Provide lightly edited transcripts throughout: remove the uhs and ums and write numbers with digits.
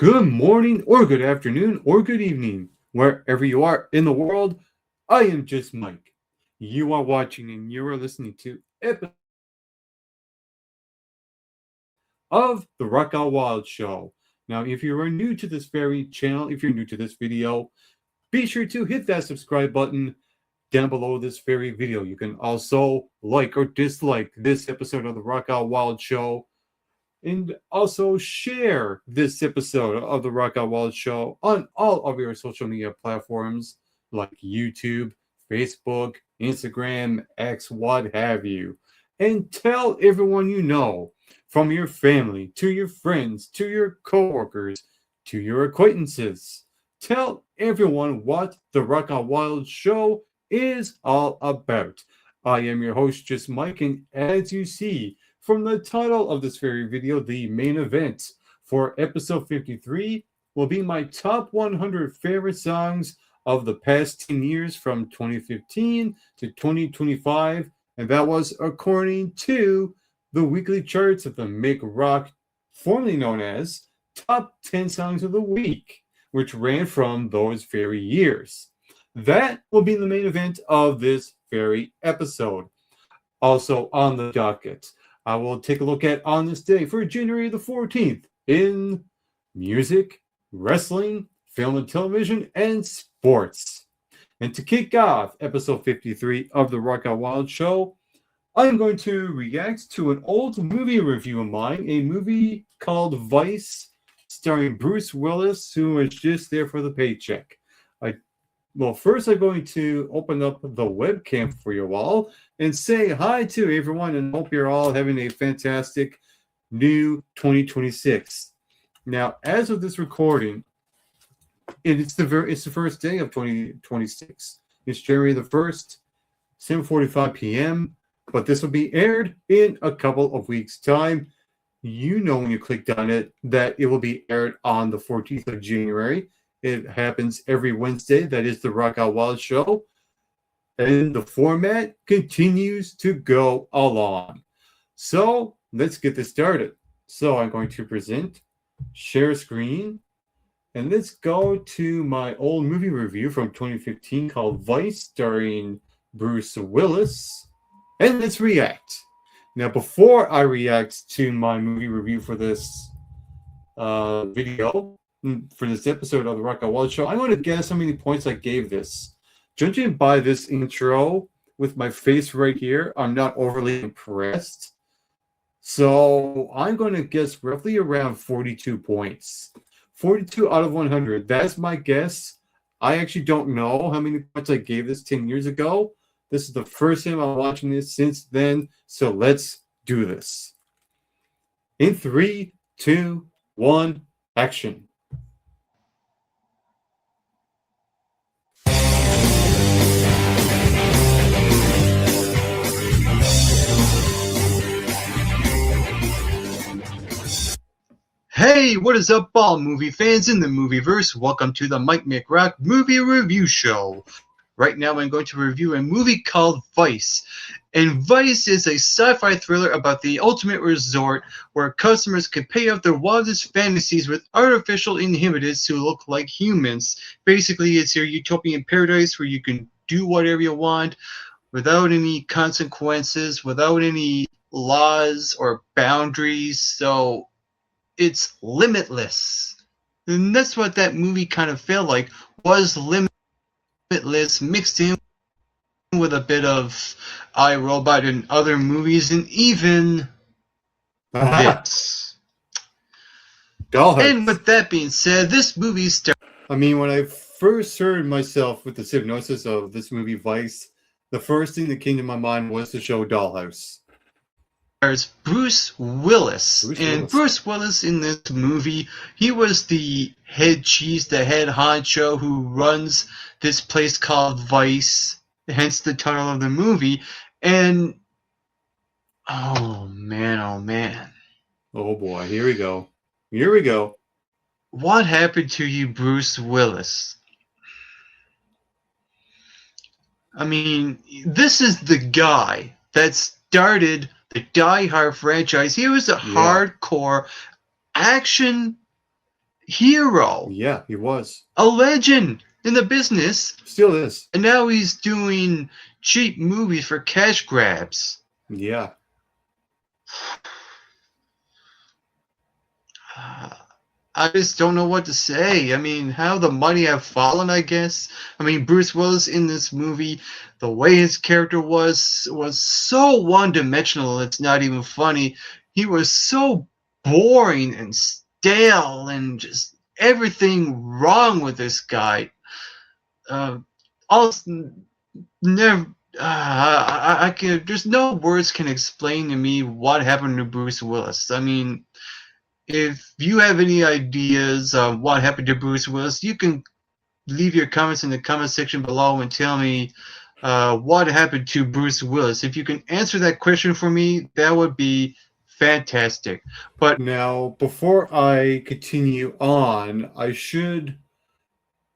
Good morning, or good afternoon, or good evening, wherever you are in the world. I am just Mike. You are watching and you are listening to episode of the Rock Out Wild Show. Now, if you are new to this very channel, if you're new to this video, be sure to hit that subscribe button down below this very video. You can also like or dislike this episode of the Rock Out Wild Show, and also share this episode of the Rock Out Wild Show on all of your social media platforms like YouTube, Facebook, Instagram, X, what have you. And tell everyone you know, from your family to your friends to your coworkers to your acquaintances. Tell everyone what the Rock Out Wild Show is all about. I am your host, Just Mike, and as you see from the title of this very video, the main event for episode 53 will be my top 100 favorite songs of the past 10 years from 2015 to 2025, and that was according to the weekly charts of the Make Rock, formerly known as Top 10 Songs of the Week, which ran from those very years. That will be the main event of this very episode. Also on the docket, I will take a look at on this day for January the 14th in music, wrestling, film and television, and sports. And to kick off episode 53 of the Rock Out Wild Show, I am going to react to an old movie review of mine, a movie called Vice, starring Bruce Willis, who was just there for the paycheck. Well, first I'm going to open up the webcam for you all and say hi to everyone and hope you're all having a fantastic new 2026. Now, as of this recording, it's the first day of 2026. It's January the 1st, 7:45 p.m., but this will be aired in a couple of weeks' time. You know when you clicked on it that it will be aired on the 14th of January. It happens every Wednesday. That is the Rock Out Wild Show. And the format continues to go along. So let's get this started. So I'm going to present, share screen, and let's go to my old movie review from 2015 called Vice, starring Bruce Willis. And let's react. Now, before I react to my movie review for this video, for this episode of the Rock Out Wild Show, I'm going to guess how many points I gave this. Judging by this intro with my face right here, I'm not overly impressed. So I'm going to guess roughly around 42 points. 42 out of 100. That's my guess. I actually don't know how many points I gave this 10 years ago. This is the first time I'm watching this since then. So let's do this. In 3, 2, 1, action. Hey, what is up, all movie fans in the movieverse? Welcome to the Mike McRock Movie Review Show. Right now I'm going to review a movie called Vice. And Vice is a sci-fi thriller about the ultimate resort where customers can pay off their wildest fantasies with artificial inhabitants who look like humans. Basically, it's your utopian paradise where you can do whatever you want without any consequences, without any laws or boundaries. So it's limitless. And that's what that movie kind of felt like, was limitless, mixed in with a bit of iRobot and other movies, and even this. And with that being said, this movie I mean, when I first heard myself with the synopsis of this movie, Vice, the first thing that came to my mind was the show Dollhouse. There's Bruce Willis. Bruce Willis in this movie, he was the head cheese, the head honcho who runs this place called Vice, hence the title of the movie. And oh man, oh man. Oh boy, here we go. Here we go. What happened to you, Bruce Willis? I mean, this is the guy that started the Die Hard franchise. He was a hardcore action hero, Yeah, he was. a legend in the business, Still is. and now he's doing cheap movies for cash grabs. Yeah. I just don't know what to say. I mean, how the money have fallen, I guess. I mean, Bruce Willis in this movie, the way his character was so one-dimensional, it's not even funny. He was so boring and stale and just everything wrong with this guy. Uh, all never. I can. There's no words can explain to me what happened to Bruce Willis. I mean, if you have any ideas of what happened to Bruce Willis, you can leave your comments in the comment section below and tell me what happened to Bruce Willis. If you can answer that question for me, that would be fantastic. But now, before I continue on, I should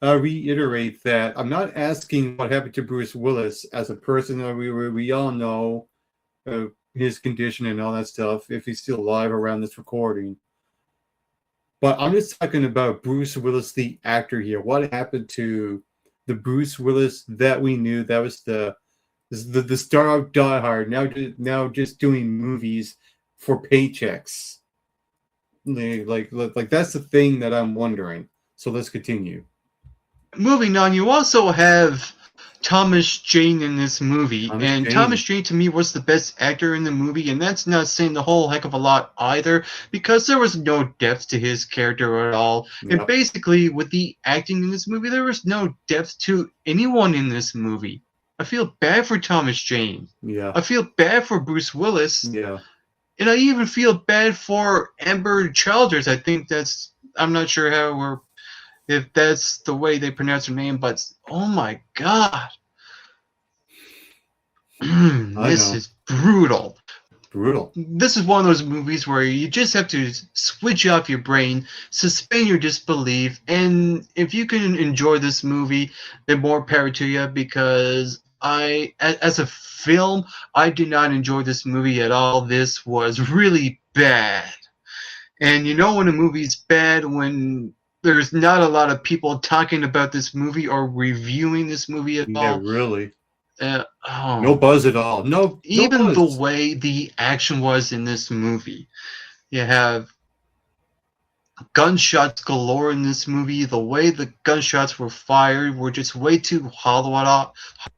reiterate that I'm not asking what happened to Bruce Willis as a person. We all know his condition and all that stuff, if he's still alive around this recording. But I'm just talking about Bruce Willis, the actor here. What happened to the Bruce Willis that we knew? That was the star of Die Hard. Now just doing movies for paychecks. Like that's the thing that I'm wondering. So let's continue. Moving on, you also have Thomas Jane in this movie, and Thomas Jane to me was the best actor in the movie, and that's not saying the whole heck of a lot either, because there was no depth to his character at all. Yep. And basically, with the acting in this movie, there was no depth to anyone in this movie. I feel bad for Thomas Jane. Yeah. I feel bad for Bruce Willis. Yeah. And I even feel bad for Amber Childers. I think that's, I'm not sure if that's the way they pronounce her name, but oh my god. This is brutal. Brutal. This is one of those movies where you just have to switch off your brain, suspend your disbelief, and if you can enjoy this movie, then more power to you, because as a film, I did not enjoy this movie at all. This was really bad. And you know when a movie's bad when there's not a lot of people talking about this movie or reviewing this movie at all. Yeah, really. No buzz at all. No. Even the way the action was in this movie. You have gunshots galore in this movie. The way the gunshots were fired were just way too hollow at all.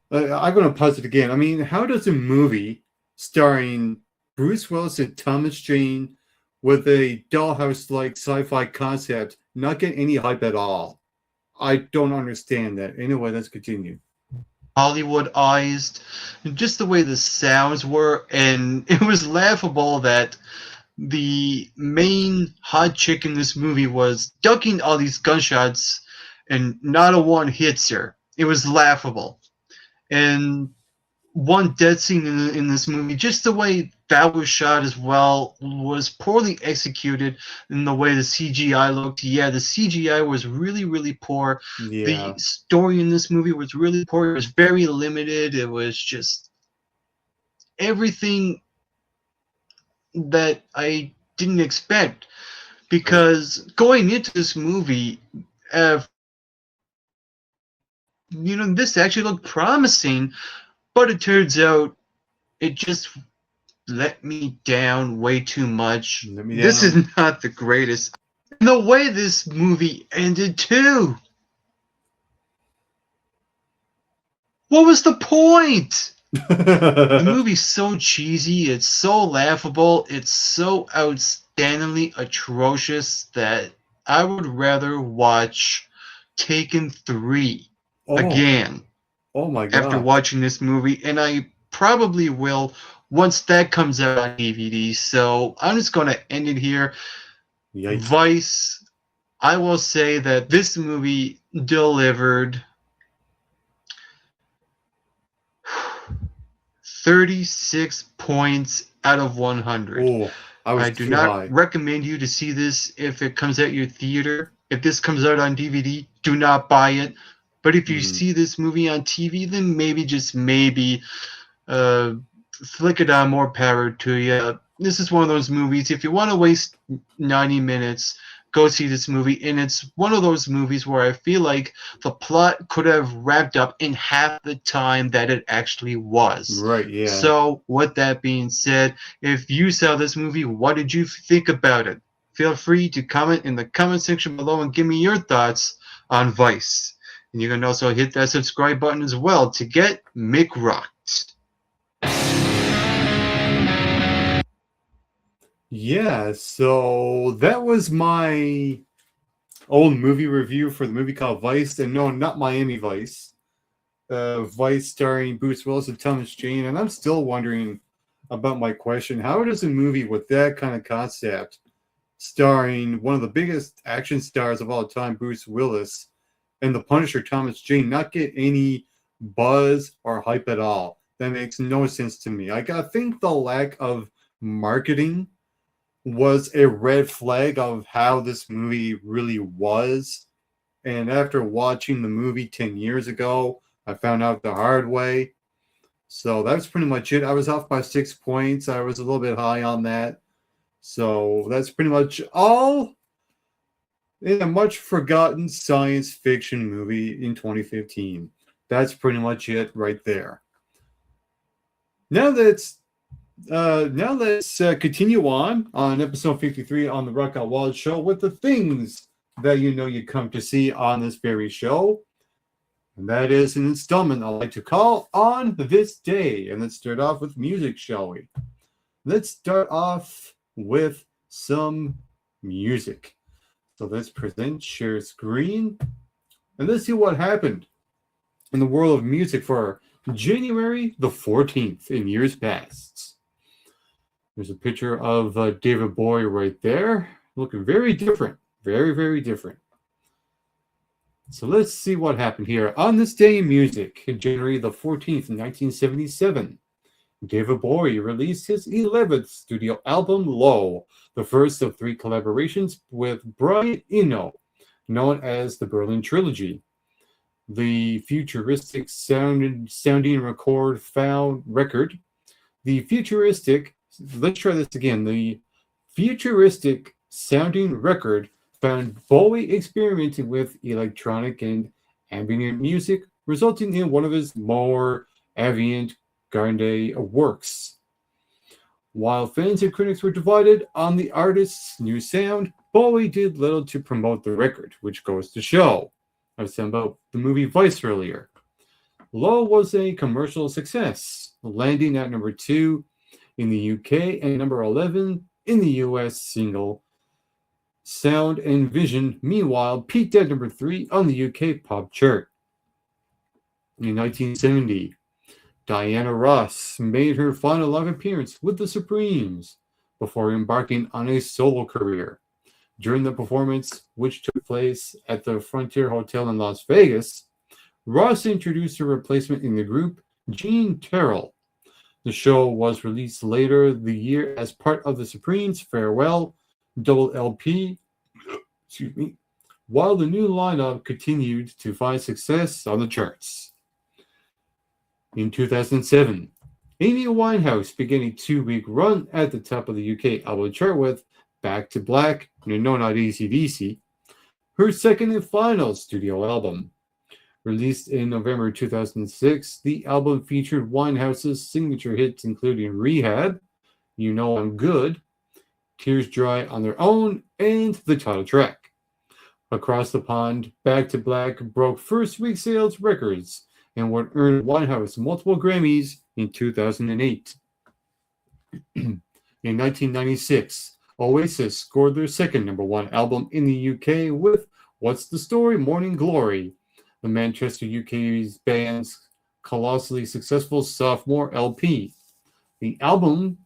I'm going to pause it again. I mean, how does a movie starring Bruce Willis and Thomas Jane with a dollhouse-like sci-fi concept not get any hype at all? I don't understand that. Anyway, let's continue. Hollywoodized, just the way the sounds were, and it was laughable that the main hot chick in this movie was ducking all these gunshots and not a one hits her. It was laughable. And one death scene in this movie, just the way that was shot as well, was poorly executed in the way the CGI looked. Yeah, the CGI was really, really poor. Yeah. The story in this movie was really poor. It was very limited. It was just everything that I didn't expect. Because going into this movie, this actually looked promising, but it turns out it just let me down way too much. This is not the greatest. And the way this movie ended too. What was the point? The movie's so cheesy, it's so laughable, it's so outstandingly atrocious that I would rather watch Taken 3 again. Oh my god. After watching this movie, and I probably will once that comes out on DVD. So I'm just going to end it here. Yikes. Vice, I will say that this movie delivered 36 points out of 100. Oh, I do not recommend you to see this if it comes out your theater. If this comes out on DVD, do not buy it. But if you see this movie on TV, then maybe, just maybe, flick it on, more power to you. This is one of those movies, if you want to waste 90 minutes, go see this movie. And it's one of those movies where I feel like the plot could have wrapped up in half the time that it actually was. Right, yeah. So, with that being said, if you saw this movie, what did you think about it? Feel free to comment in the comment section below and give me your thoughts on Vice. And you can also hit that subscribe button as well to get Mick Rocked. Yeah, so that was my old movie review for the movie called Vice, and no, not Miami Vice. Vice starring Bruce Willis and Thomas Jane, and I'm still wondering about my question. How does a movie with that kind of concept, starring one of the biggest action stars of all time, Bruce Willis, and the Punisher, Thomas Jane, not get any buzz or hype at all? That makes no sense to me. I think the lack of marketing was a red flag of how this movie really was. And after watching the movie 10 years ago, I found out the hard way. So that's pretty much it. I was off by 6 points. I was a little bit high on that. So that's pretty much all in a much forgotten science fiction movie in 2015. That's pretty much it right there. Now let's continue on episode 53 on the Rock Out Wild Show with the things that you come to see on this very show. And that is an installment I like to call On This Day. And let's start off with music, shall we? Let's start off with some music. So let's share screen, and let's see what happened in the world of music for January the 14th in years past. There's a picture of David Bowie right there, looking very different, very, very different. So let's see what happened here. On this day in music, January the 14th, 1977, David Bowie released his 11th studio album, Low, the first of 3 collaborations with Brian Eno, known as the Berlin Trilogy. The futuristic sounding record found record. The futuristic, let's try this again. The futuristic sounding record found Bowie experimenting with electronic and ambient music, resulting in one of his more avant-garde works. While fans and critics were divided on the artist's new sound, Bowie did little to promote the record, which goes to show. I was saying about the movie Vice earlier. Low was a commercial success, landing at number 2 in the UK and number 11 in the US single Sound and Vision, meanwhile, peaked at number 3 on the UK pop chart. In 1970, Diana Ross made her final live appearance with the Supremes before embarking on a solo career. During the performance, which took place at the Frontier Hotel in Las Vegas, Ross introduced her replacement in the group, Jean Terrell. The show was released later the year as part of the Supremes' farewell double LP, while the new lineup continued to find success on the charts. In 2007, Amy Winehouse began a 2-week run at the top of the UK album chart with Back to Black, no, not AC/DC, her second and final studio album. Released in November 2006, the album featured Winehouse's signature hits including Rehab, You Know I'm Good, Tears Dry on Their Own, and the title track. Across the pond, Back to Black broke first-week sales records and would earn Winehouse multiple Grammys in 2008. In 1996, Oasis scored their second number 1 album in the UK with What's the Story? Morning Glory, the Manchester UK's band's colossally successful sophomore LP. The album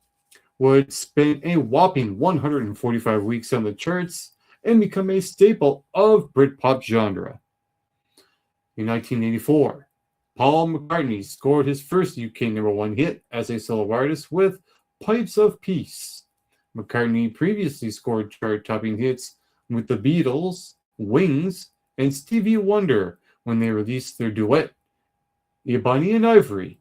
would spend a whopping 145 weeks on the charts and become a staple of Britpop genre. In 1984, Paul McCartney scored his first UK number 1 hit as a solo artist with Pipes of Peace. McCartney previously scored chart-topping hits with the Beatles, Wings, and Stevie Wonder when they released their duet, Ebony and Ivory.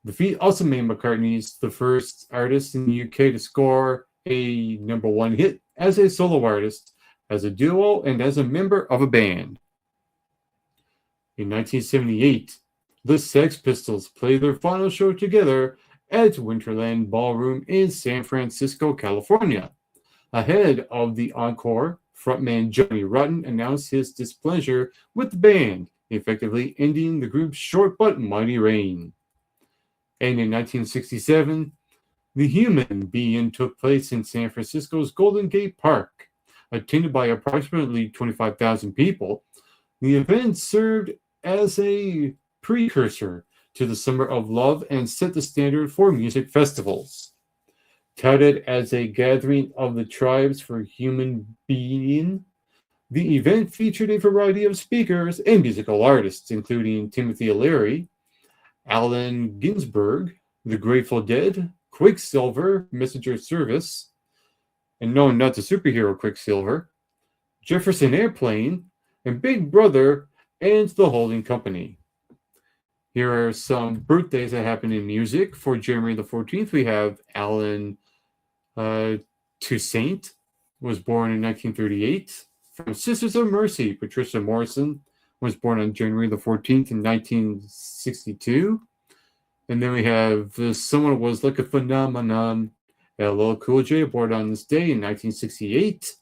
The feat also made McCartney the first artist in the UK to score a #1 hit as a solo artist, as a duo, and as a member of a band. In 1978, the Sex Pistols played their final show together at Winterland Ballroom in San Francisco, California. Ahead of the encore, frontman Johnny Rotten announced his displeasure with the band, effectively ending the group's short but mighty reign. And in 1967, the Human Be-In took place in San Francisco's Golden Gate Park. Attended by approximately 25,000 people, the event served as a precursor to the Summer of Love and set the standard for music festivals. Touted as a gathering of the tribes for human being, the event featured a variety of speakers and musical artists, including Timothy Leary, Allen Ginsberg, The Grateful Dead, Quicksilver, Messenger Service, and no, not the superhero Quicksilver, Jefferson Airplane, and Big Brother and the Holding Company. Here are some birthdays that happened in music. For January the 14th, we have Alan Toussaint, was born in 1938. From Sisters of Mercy, Patricia Morrison was born on January the 14th in 1962. And then we have someone who was like a phenomenon, LL Cool J, born on this day in 1968.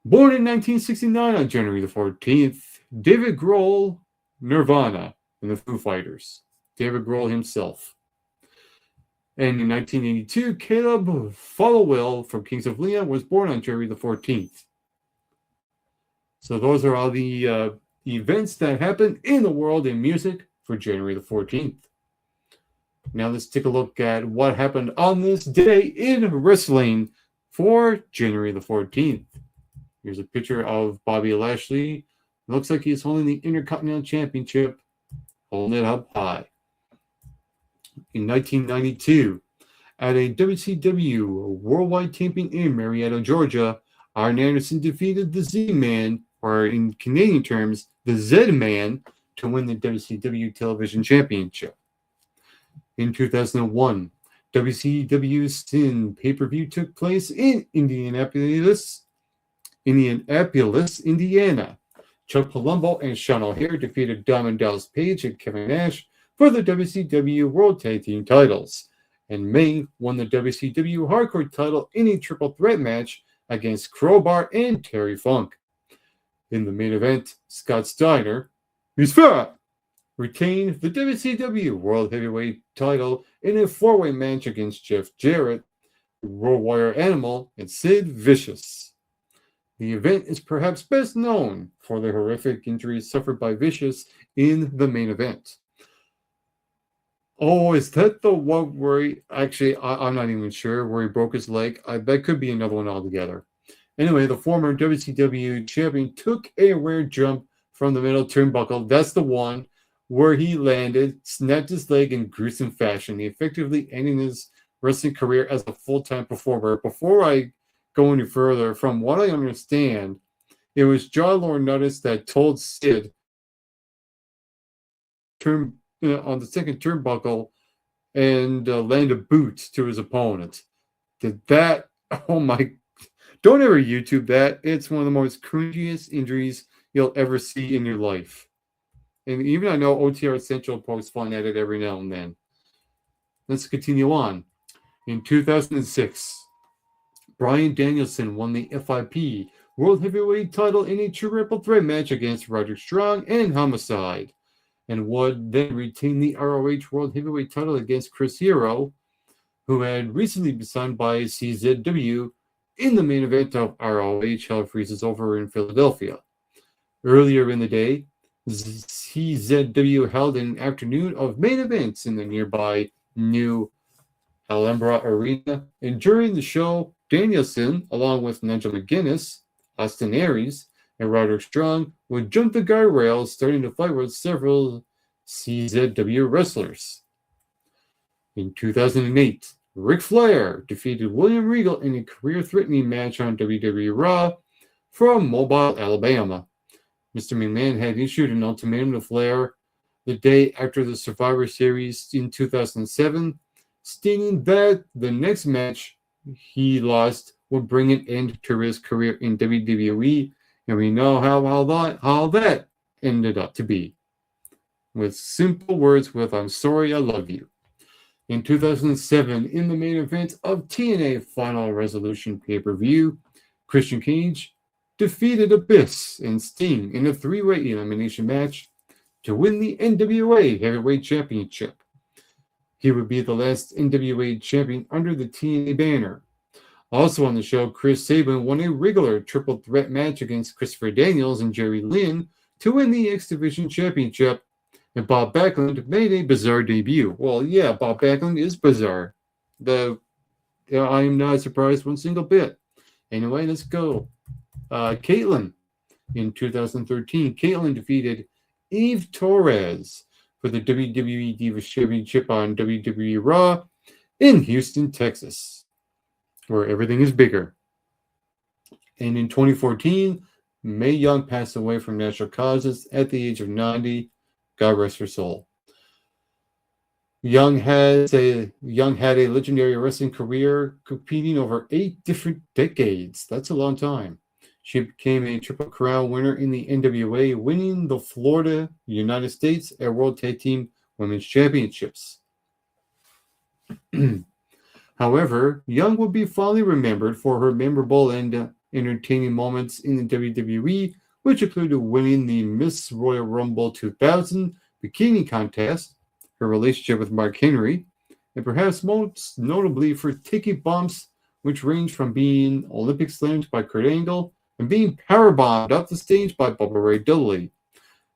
Born in 1969 on January the 14th, David Grohl, Nirvana, and the Foo Fighters. David Grohl himself. And in 1982, Caleb Followill from Kings of Leon was born on January the 14th. So those are all the events that happened in the world in music for January the 14th. Now let's take a look at what happened on this day in wrestling for January the 14th. Here's a picture of Bobby Lashley. Looks like he's holding the Intercontinental Championship, holding it up high. In 1992, at a WCW Worldwide Champion in Marietta, Georgia, Arn Anderson defeated the Z-Man, or in Canadian terms, the Z-Man, to win the WCW Television Championship. In 2001, WCW Sin pay-per-view took place in Indianapolis, Indiana. Chuck Palumbo and Sean O'Haire defeated Diamond Dallas Page and Kevin Nash for the WCW World Tag Team titles, and May won the WCW Hardcore title in a triple threat match against Crowbar and Terry Funk. In the main event, Scott Steiner, who's fat, retained the WCW World Heavyweight title in a four-way match against Jeff Jarrett, World Wire Animal, and Sid Vicious. The event is perhaps best known for the horrific injuries suffered by Vicious in the main event. Oh, is that the one where he, actually, I'm not even sure, where he broke his leg? That could be another one altogether. Anyway, the former WCW champion took a rare jump from the middle turnbuckle. That's the one where he landed, snapped his leg in gruesome fashion, effectively ending his wrestling career as a full-time performer. Before I go any further, from what I understand, it was John Laurinaitis that told Sid on the second turnbuckle and land a boot to his opponent. Did that? Oh my! Don't ever YouTube that. It's one of the most cringiest injuries you'll ever see in your life. And even I know OTR Central posts fun at it every now and then. Let's continue on. In 2006, Bryan Danielson won the FIP World Heavyweight title in a triple threat match against Roderick Strong and Homicide, and would then retain the ROH World Heavyweight title against Chris Hero, who had recently been signed by CZW in the main event of ROH Hell Freezes Over in Philadelphia. Earlier in the day, CZW held an afternoon of main events in the nearby New Alhambra Arena, and during the show, Danielson, along with Nigel McGuinness, Austin Aries, and Roderick Strong, would jump the guardrails, starting to fight with several CZW wrestlers. In 2008, Ric Flair defeated William Regal in a career-threatening match on WWE Raw from Mobile, Alabama. Mr. McMahon had issued an ultimatum to Flair the day after the Survivor Series in 2007, stating that the next match he lost would bring an end to his career in WWE, and we know how that ended up to be. With simple words with "I'm sorry, I love you." In 2007, in the main event of TNA Final Resolution pay-per-view, Christian Cage defeated Abyss and Sting in a three-way elimination match to win the NWA Heavyweight Championship. He would be the last NWA champion under the TNA banner. Also on the show, Chris Sabin won a regular triple threat match against Christopher Daniels and Jerry Lynn to win the X Division Championship, and Bob Backlund made a bizarre debut. Well, yeah, Bob Backlund is bizarre. I am not surprised one single bit. Anyway, let's go. Caitlyn. In 2013, Caitlyn defeated Eve Torres for the WWE Divas Championship on WWE Raw in Houston, Texas, where everything is bigger. And in 2014, Mae Young passed away from natural causes at the age of 90. God rest her soul. Young had a legendary wrestling career, competing over 8 different decades. That's a long time. She became a Triple Crown winner in the NWA, winning the Florida, United States, and World Tag Team Women's Championships. However, Young will be fondly remembered for her memorable and entertaining moments in the WWE, which included winning the Miss Royal Rumble 2000 bikini contest, her relationship with Mark Henry, and perhaps most notably for taking bumps which ranged from being Olympic slammed by Kurt Angle and being powerbombed up the stage by Bubba Ray Dudley.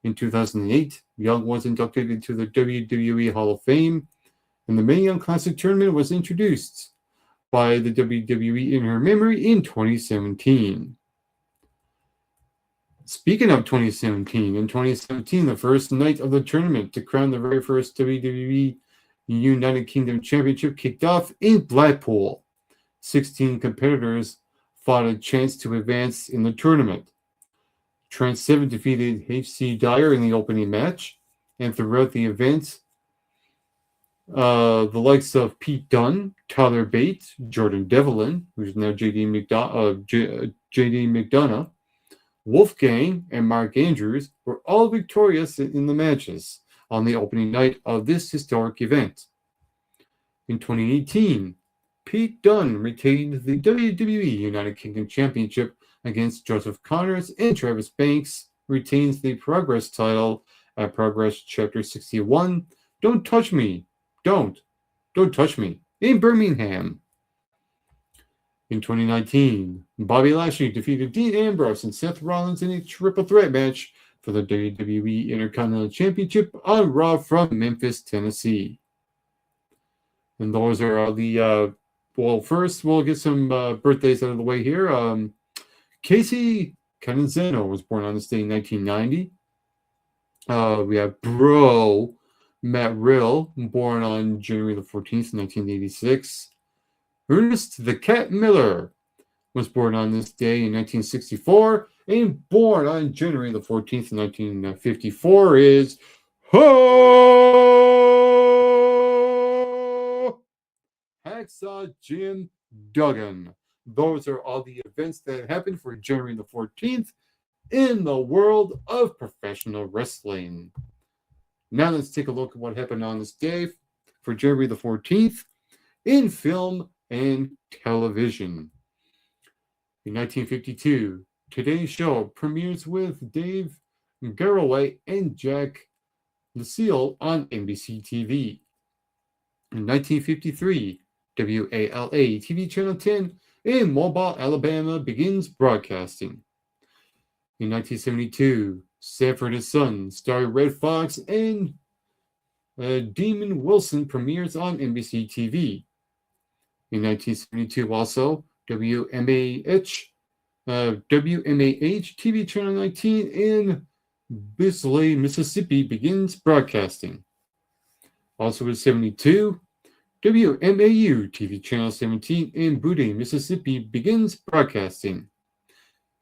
In 2008, Young was inducted into the WWE Hall of Fame, and the Mae Young Classic Tournament was introduced by the WWE in her memory in 2017. Speaking of 2017, in 2017, the first night of the tournament to crown the very first WWE United Kingdom Championship kicked off in Blackpool. 16 competitors fought a chance to advance in the tournament. Trent Seven defeated H.C. Dyer in the opening match, and throughout the event, the likes of Pete Dunne, Tyler Bate, Jordan Devlin, who's now J.D. McDonough, Wolfgang, and Mark Andrews were all victorious in the matches on the opening night of this historic event. In 2018, Pete Dunne retained the WWE United Kingdom Championship against Joseph Connors, and Travis Banks retains the Progress title at Progress Chapter 61, Don't Touch Me, Don't Touch Me, in Birmingham. In 2019, Bobby Lashley defeated Dean Ambrose and Seth Rollins in a triple threat match for the WWE Intercontinental Championship on Raw from Memphis, Tennessee. And those are the, first we'll get some birthdays out of the way here. Casey Canizano was born on this day in 1990. We have Bro Matt Riddle, born on January the 14th, 1986. Ernest the Cat Miller was born on this day in 1964, and born on January the 14th, 1954 is Hacksaw Jim Duggan. Those are all the events that happened for January the 14th in the world of professional wrestling. Now let's take a look at what happened on this day for January the 14th in film and television. In 1952, Today's Show premieres with Dave Garroway and Jack Lucille on NBC TV. In 1953, WALA TV Channel 10 in Mobile, Alabama begins broadcasting. In 1972, Sanford and Son, starring Red Fox and Demon Wilson, premieres on NBC TV. In 1972, also, WMAH TV Channel 19 in Bisley, Mississippi begins broadcasting. Also in 72, WMAU TV Channel 17 in Boudin, Mississippi begins broadcasting.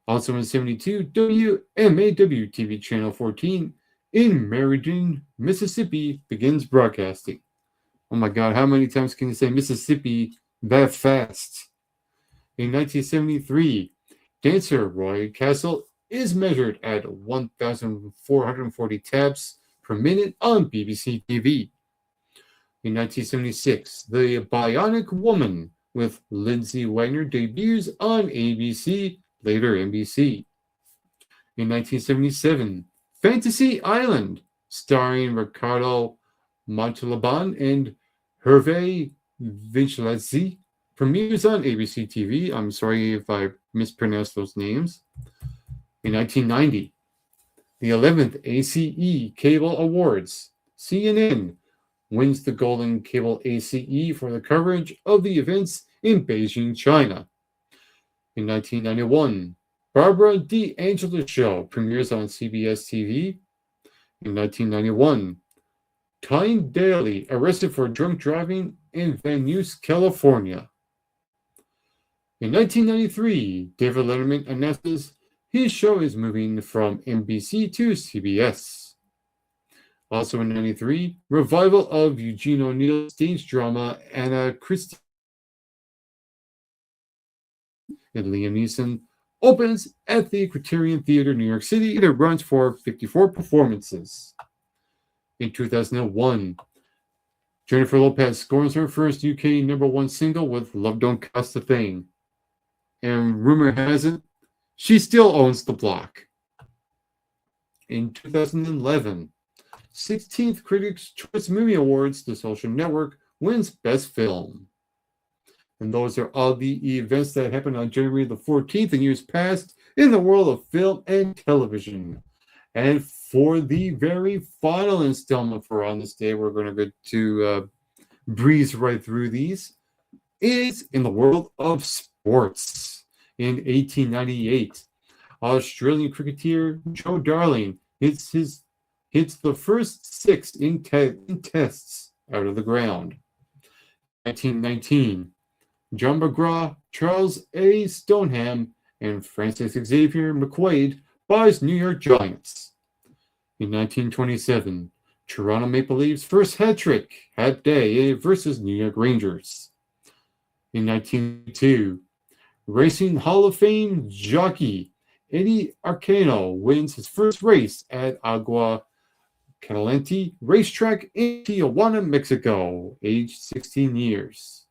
Also in 72, WMAW TV Channel 14 in Meriden, Mississippi begins broadcasting. Oh my God, how many times can you say Mississippi that fast? In 1973, dancer Roy Castle is measured at 1,440 taps per minute on BBC TV. In 1976, The Bionic Woman with Lindsay Wagner debuts on ABC, later NBC. In 1977, Fantasy Island, starring Ricardo Montalban and Hervé Vinchelazzi, premieres on ABC TV. I'm sorry if I mispronounced those names. In 1990, the 11th ACE Cable Awards, CNN wins the Golden Cable ACE for the coverage of the events in Beijing, China. In 1991, Barbara D'Angelo Show premieres on CBS TV. In 1991, Tyne Daly arrested for drunk driving in Van Nuys, California. In 1993, David Letterman announces his show is moving from NBC to CBS. Also in 1993, revival of Eugene O'Neill's stage drama Anna Christie and Liam Neeson opens at the Criterion Theater, New York City. It runs for 54 performances. In 2001, Jennifer Lopez scores her first UK #1 single with Love Don't Cost a Thing. And rumor has it, she still owns the block. In 2011, 16th Critics' Choice Movie Awards, The Social Network wins Best Film. And those are all the events that happened on January the 14th in years past in the world of film and television. And for the very final installment for On This Day, we're going to breeze right through these, is in the world of sports. In 1898, Australian cricketer Joe Darling hits the first 6 in tests out of the ground. 1919, John McGraw, Charles A. Stoneham, and Francis Xavier McQuaid buys New York Giants. In 1927, Toronto Maple Leafs' first hat-trick day versus New York Rangers. In 1902, Racing Hall of Fame jockey Eddie Arcano wins his first race at Agua Caliente Racetrack in Tijuana, Mexico, aged 16 years.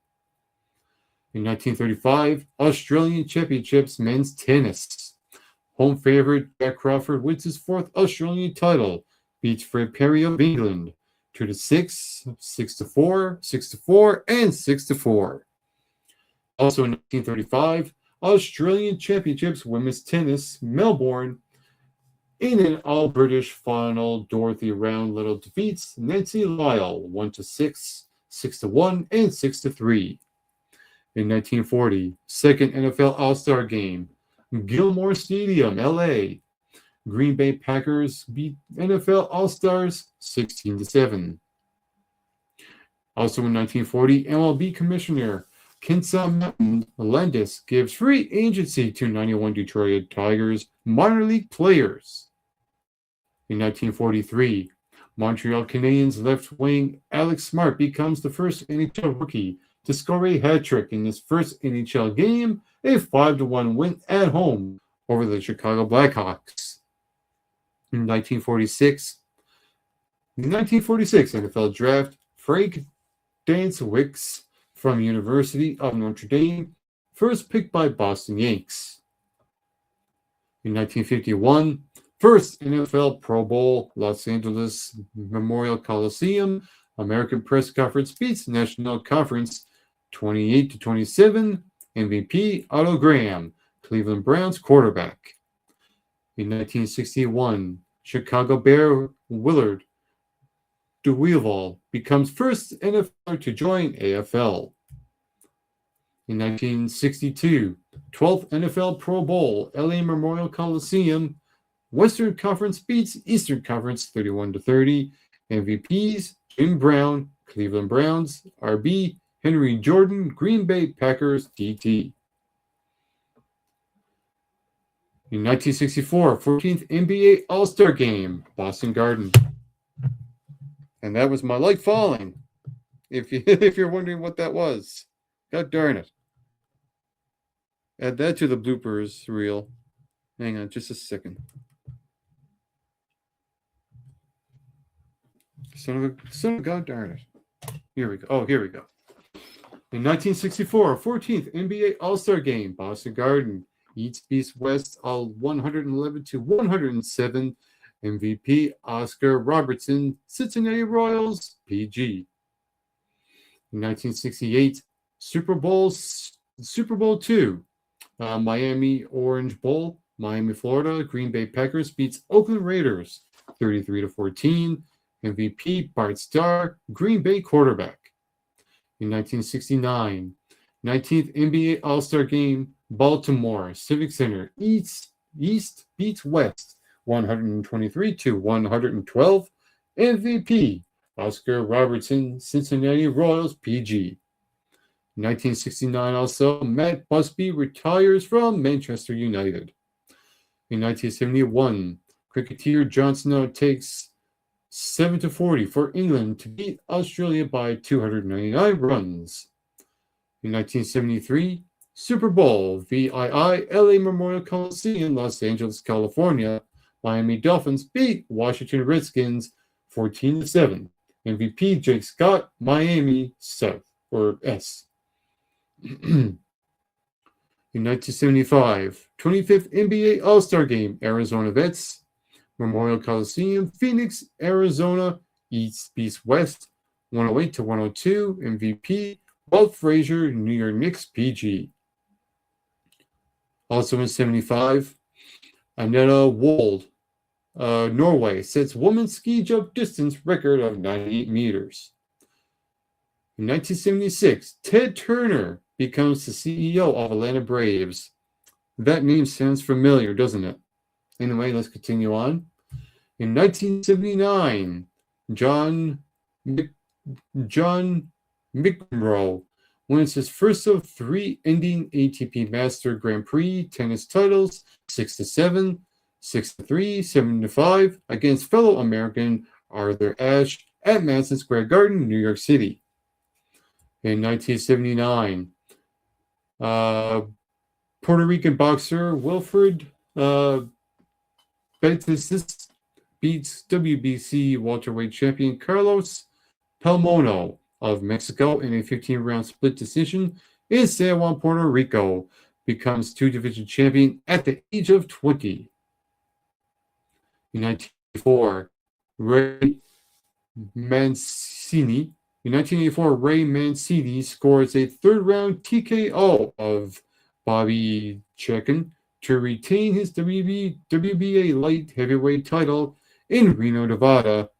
In 1935, Australian Championships men's tennis. Home favorite Jack Crawford wins his 4th Australian title, beats Fred Perry of England 2-6, 6-4, 6-4, and 6-4. Also in 1935, Australian Championships women's tennis, Melbourne. In an all-British final, Dorothy Round Little defeats Nancy Lyle 1-6, 6-1, and 6-3. In 1940, second NFL All-Star Game, Gilmore Stadium, LA. Green Bay Packers beat NFL All-Stars 16-7. Also in 1940, MLB Commissioner Kensa Melendez gives free agency to 91 Detroit Tigers minor league players. In 1943, Montreal Canadiens left wing Alex Smart becomes the first NHL rookie to score a hat-trick in his first NHL game, a 5-1 win at home over the Chicago Blackhawks. In 1946, the 1946 NFL Draft, Frank Dantzwicks from University of Notre Dame, first picked by Boston Yanks. In 1951, first NFL Pro Bowl, Los Angeles Memorial Coliseum, American Press Conference beats National Conference 28-27, MVP Otto Graham, Cleveland Browns quarterback. In 1961, Chicago Bear Willard DeWeevil becomes first NFLer to join AFL. In 1962, 12th NFL Pro Bowl, LA Memorial Coliseum, Western Conference beats Eastern Conference 31-30. MVPs, Jim Brown, Cleveland Browns, RB, Henry Jordan, Green Bay Packers, DT. In 1964, 14th NBA All-Star Game, Boston Garden. And that was My Light Falling, if you're wondering what that was. God darn it. Add that to the bloopers reel. Hang on just a second. Son of God darn it. Here we go. Oh, here we go. In 1964, 14th NBA All-Star Game, Boston Garden, East Beats West, all 111-107. MVP Oscar Robertson, Cincinnati Royals, PG. In 1968, Super Bowl II, Miami Orange Bowl, Miami, Florida, Green Bay Packers beats Oakland Raiders, 33-14. MVP Bart Starr, Green Bay quarterback. In 1969, 19th NBA All-Star Game, Baltimore Civic Center, East beats West, 123-112. MVP Oscar Robertson, Cincinnati Royals, PG. 1969 also, Matt Busby retires from Manchester United. In 1971, cricketer John Snow takes 7-40 for England to beat Australia by 299 runs. In 1973, Super Bowl VII LA Memorial Coliseum, Los Angeles, California, Miami Dolphins beat Washington Redskins 14-7. MVP Jake Scott, Miami South or S. In 1975, 25th NBA All-Star Game, Arizona Vets, Memorial Coliseum, Phoenix, Arizona, East beats West, 108-102. MVP Walt Frazier, New York Knicks, PG. Also in 75, Annette Wold, Norway, sets women's ski jump distance record of 98 meters. In 1976, Ted Turner becomes the CEO of Atlanta Braves. That name sounds familiar, doesn't it? Anyway, let's continue on. In 1979, John McEnroe wins his first of 3 ending ATP Master Grand Prix tennis titles, 6-7, 6-3, 7-5, against fellow American Arthur Ashe at Madison Square Garden, New York City. In 1979, Puerto Rican boxer Wilfred Benitez beats WBC welterweight champion Carlos Palmono of Mexico in a 15-round split decision in San Juan, Puerto Rico, becomes 2-division champion at the age of 20. In 1984, Ray Mancini scores a third-round TKO of Bobby Checkin to retain his WBA light heavyweight title in Reno, Nevada.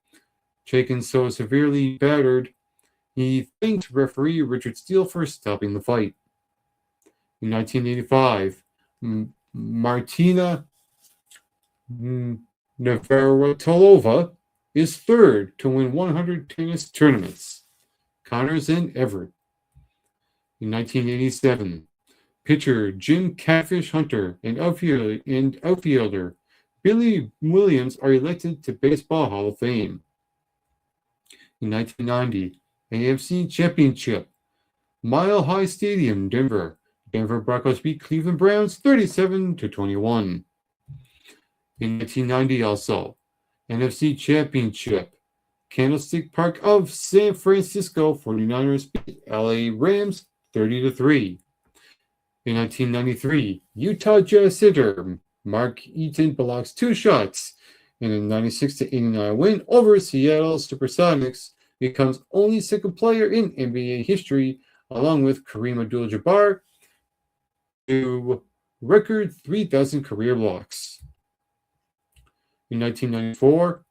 Checkin so severely battered, he thanked referee Richard Steele for stopping the fight. In 1985, Martina Navratilova is third to win 100 tennis tournaments. Connors and Everett. In 1987, pitcher Jim Catfish Hunter and outfielder Billy Williams are elected to Baseball Hall of Fame. In 1990, AFC Championship, Mile High Stadium, Denver. Denver Broncos beat Cleveland Browns 37-21. In 1990 also, NFC Championship, Candlestick Park of San Francisco 49ers beat LA Rams 30-3. In 1993, Utah Jazz center Mark Eaton blocks 2 shots in a 96-89 win over Seattle Supersonics, becomes only second player in NBA history, along with Kareem Abdul-Jabbar, to record 3,000 career blocks. In 1994,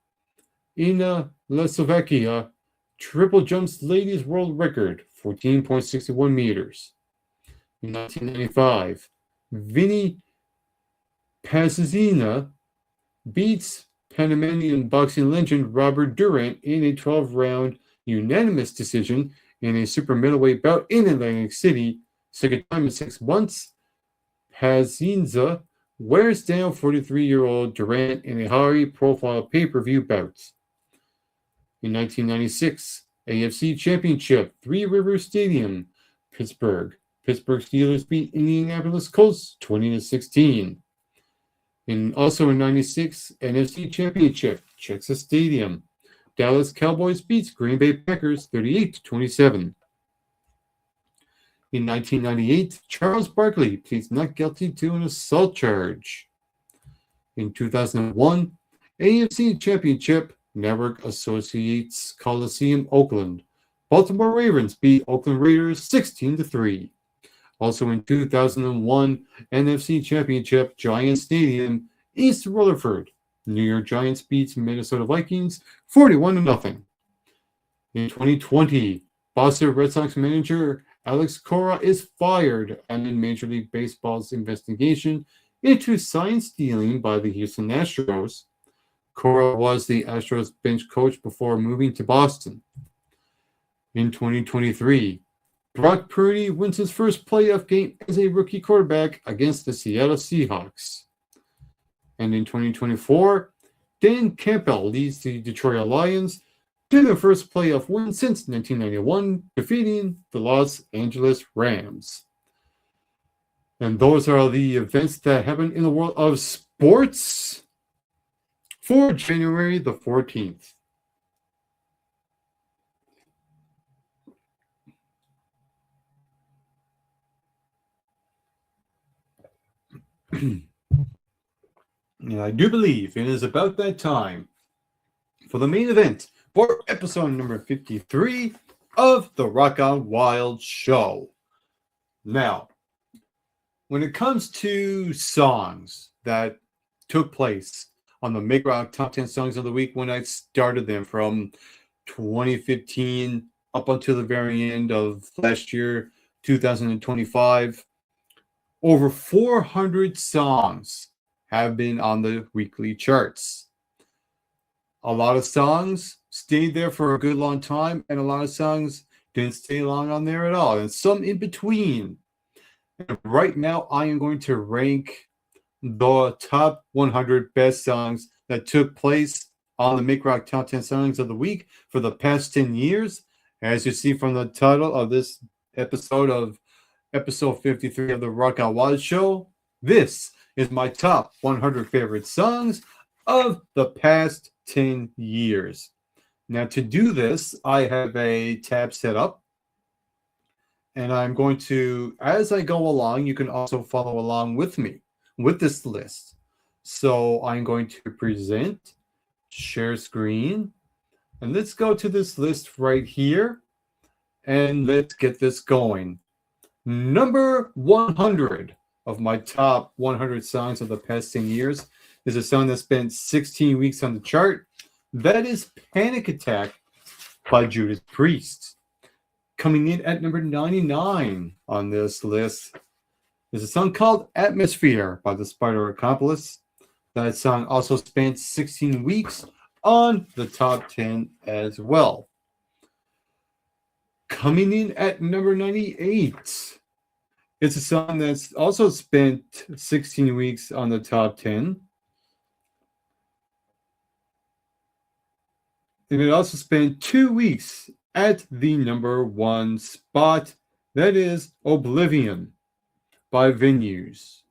Ina Slovakia triple jumps ladies world record, 14.61 meters. In 1995, Vinny Pazina beats Panamanian boxing legend Robert Durant in a 12-round unanimous decision in a super middleweight bout in Atlantic City. Second time in 6 months, Pazinza wears down 43-year-old Durant in a high-profile pay-per-view bout. In 1996, AFC Championship, Three Rivers Stadium, Pittsburgh. Pittsburgh Steelers beat Indianapolis Colts 20-16. Also in 96, NFC Championship, Texas Stadium. Dallas Cowboys beats Green Bay Packers 38-27. In 1998, Charles Barkley pleads not guilty to an assault charge. In 2001, AFC Championship, Network Associates Coliseum, Oakland. Baltimore Ravens beat Oakland Raiders 16-3. Also in 2001, NFC Championship, Giants Stadium, East Rutherford. New York Giants beats Minnesota Vikings 41-0. In 2020, Boston Red Sox manager Alex Cora is fired amid Major League Baseball's investigation into sign stealing by the Houston Astros. Cora was the Astros bench coach before moving to Boston. In 2023, Brock Purdy wins his first playoff game as a rookie quarterback against the Seattle Seahawks. And in 2024, Dan Campbell leads the Detroit Lions to their first playoff win since 1991, defeating the Los Angeles Rams. And those are the events that happened in the world of sports for January the 14th. And I do believe it is about that time for the main event for episode number 53 of the Rock On Wild Show. Now, when it comes to songs that took place on the Make Rock Top 10 Songs of the Week when I started them from 2015 up until the very end of last year, 2025, over 400 songs have been on the weekly charts. A lot of songs stayed there for a good long time, and a lot of songs didn't stay long on there at all, and some in between. And right now, I am going to rank the top 100 best songs that took place on the Make Rock Top 10 Songs of the Week for the past 10 years. As you see from the title of this episode of episode 53 of the Rock On Wild Show, this is my top 100 favorite songs of the past 10 years. Now, to do this, I have a tab set up, and I'm going to, as I go along, you can also follow along with me with this list. So I'm going to present, share screen, and let's go to this list right here, and let's get this going. Number 100 of my top 100 songs of the past 10 years is a song that spent 16 weeks on the chart. That is Panic Attack by Judas Priest. Coming in at number 99 on this list is a song called Atmosphere by the Spider Accomplice. That song also spent 16 weeks on the top 10 as well. Coming in at number 98, it's a song that's also spent 16 weeks on the top 10. And it also spent 2 weeks at the number 1 spot. That is Oblivion by Venues.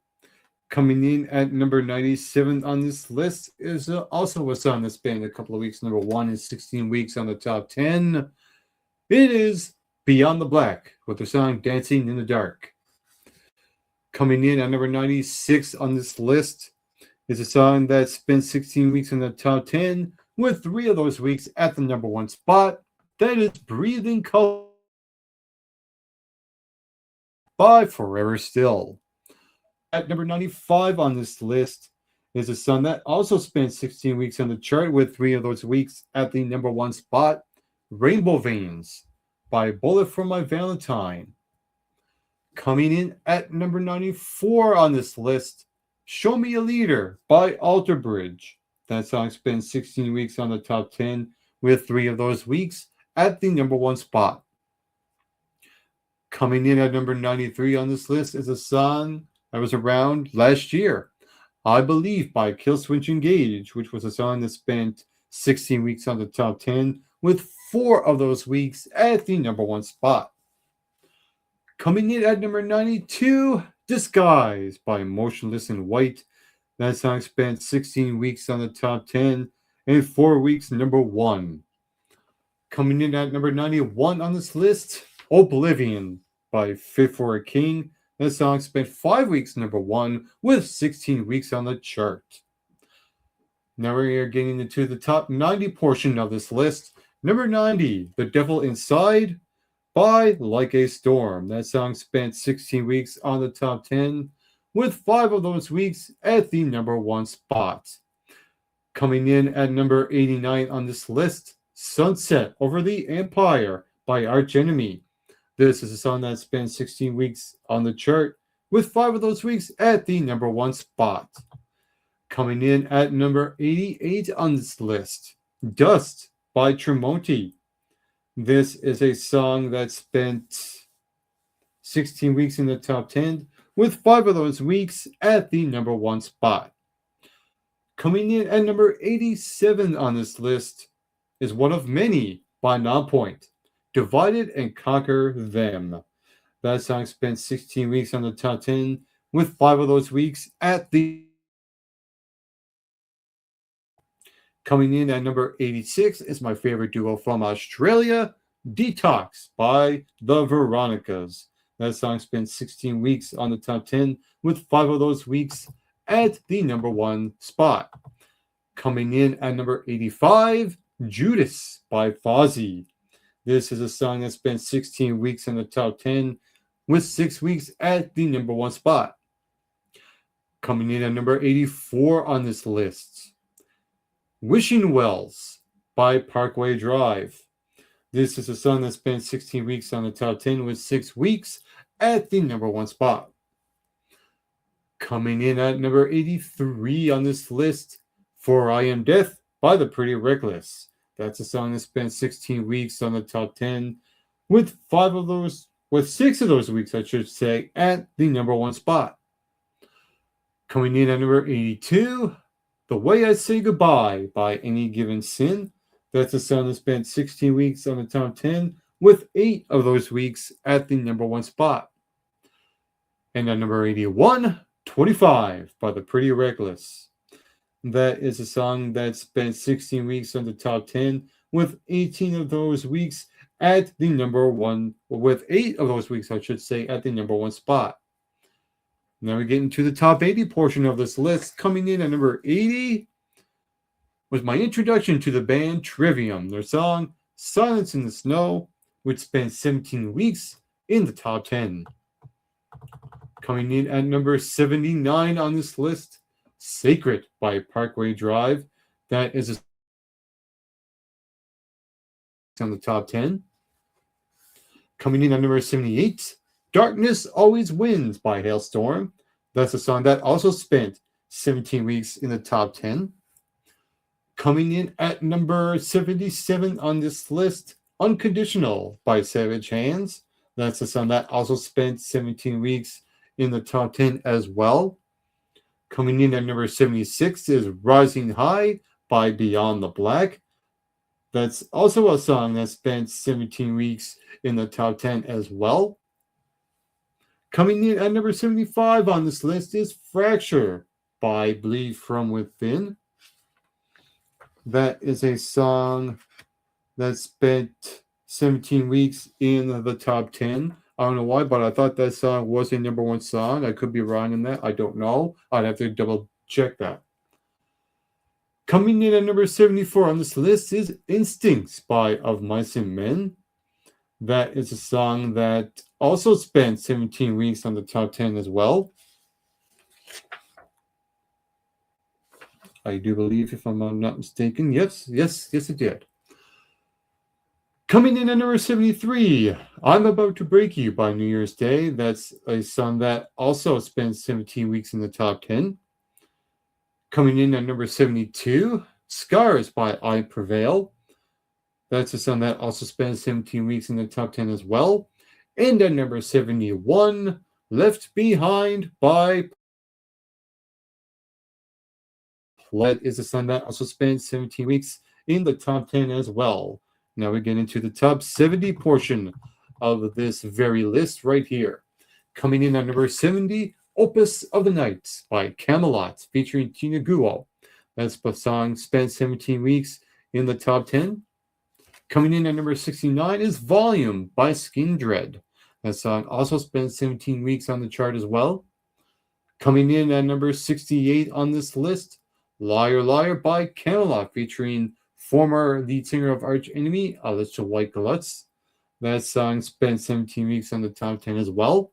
Coming in at number 97 on this list is also a song that spent a couple of weeks, number 1 and 16 weeks on the top 10. It is Beyond the Black with the song Dancing in the Dark. Coming in at number 96 on this list is a song that spent 16 weeks in the top 10, with 3 of those weeks at the number 1 spot. That is Breathing Color by Forever Still. At number 95 on this list is a song that also spent 16 weeks on the chart, with 3 of those weeks at the number 1 spot. Rainbow Veins by Bullet for My Valentine. Coming in at number 94 on this list, Show Me a Leader by Alter Bridge. That song spent 16 weeks on the top 10, with 3 of those weeks at the number 1 spot. Coming in at number 93 on this list is a song that was around last year, I Believe by Killswitch Engage, which was a song that spent 16 weeks on the top 10, with 4 of those weeks at the number 1 spot. Coming in at number 92, Disguise by Motionless in White. That song spent 16 weeks on the top 10 and 4 weeks number 1. Coming in at number 91 on this list, Oblivion by Fit for a King. That song spent 5 weeks number 1 with 16 weeks on the chart. Now we are getting into the top 90 portion of this list. Number 90, The Devil Inside by Like a Storm. That song spent 16 weeks on the top 10, with 5 of those weeks at the number 1 spot. Coming in at number 89 on this list, Sunset Over the Empire by Arch Enemy. This is a song that spent 16 weeks on the chart, with 5 of those weeks at the number 1 spot. Coming in at number 88 on this list, Dust by Tremonti. This is a song that spent 16 weeks in the top 10, with 5 of those weeks at the number 1 spot. Coming in at number 87 on this list is one of many by Nonpoint, Divided and Conquer Them. That song spent 16 weeks on the top 10, with 5 of those weeks at the... Coming in at number 86 is my favorite duo from Australia, Detox by the Veronicas. That song spent 16 weeks on the top 10, with 5 of those weeks at the number 1 spot. Coming in at number 85, Judas by Fozzy. This is a song that spent 16 weeks in the top 10, with 6 weeks at the number 1 spot. Coming in at number 84 on this list, Wishing Wells by Parkway Drive. This is a song that spent 16 weeks on the top 10, with 6 weeks at the number 1 spot. Coming in at number 83 on this list, For I Am Death by The Pretty Reckless. That's a song that spent 16 weeks on the top 10, with 6 of those weeks, I should say, at the number 1 spot. Coming in at number 82, The Way I Say Goodbye by Any Given Sin. That's a song that spent 16 weeks on the top 10, with 8 of those weeks at the number 1 spot. And at number 81, 25 by The Pretty Reckless. That is a song that spent 16 weeks on the top 10, with 18 of those weeks at the number 1, with 8 of those weeks, I should say, at the number 1 spot. Now we get into the top 80 portion of this list. Coming in at number 80 was my introduction to the band Trivium. Their song, Silence in the Snow, which spent 17 weeks in the top 10. Coming in at number 79 on this list, Sacred by Parkway Drive. That is on the top 10. Coming in at number 78, Darkness Always Wins by Hailstorm. That's a song that also spent 17 weeks in the top 10. Coming in at number 77 on this list, Unconditional by Savage Hands. That's a song that also spent 17 weeks in the top 10 as well. Coming in at number 76 is Rising High by Beyond the Black. That's also a song that spent 17 weeks in the top 10 as well. Coming in at number 75 on this list is Fracture by Bleed From Within. That is a song that spent 17 weeks in the top 10. I don't know why, but I thought that song was a number 1 song. I could be wrong in that. I don't know. I'd have to double check that. Coming in at number 74 on this list is Instincts by Of Mice and Men. That is a song that also spent 17 weeks on the top 10 as well. I do believe, if I'm not mistaken. Yes, it did. Coming in at number 73, I'm About to Break You by New Year's Day. That's a song that also spent 17 weeks in the top 10. Coming in at number 72, Scars by I Prevail. That's a song that also spent 17 weeks in the top 10 as well. And at number 71, Left Behind by That is a song that also spent 17 weeks in the top 10 as well. Now we get into the top 70 portion of this very list right here. Coming in at number 70, Opus of the Night by Camelot, featuring Tina Guo. That's the song spent 17 weeks in the top 10. Coming in at number 69 is Volume by Skindred. That song also spent 17 weeks on the chart as well. Coming in at number 68 on this list, Liar Liar by Camelot, featuring former lead singer of Arch Enemy, Alicia White Glutz. That song spent 17 weeks on the top 10 as well.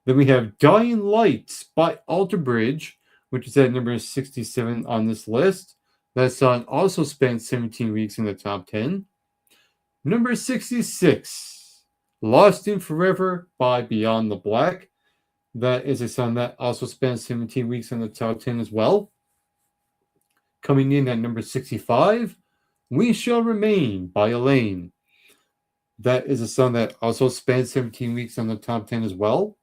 Then we have Dying Light by Alter Bridge, which is at number 67 on this list. That song also spent 17 weeks in the top 10. Number 66, Lost in Forever by Beyond the Black. That is a song that also spent 17 weeks in the top 10 as well. Coming in at number 65, We Shall Remain by Elaine. That is a song that also spent 17 weeks on the top 10 as well.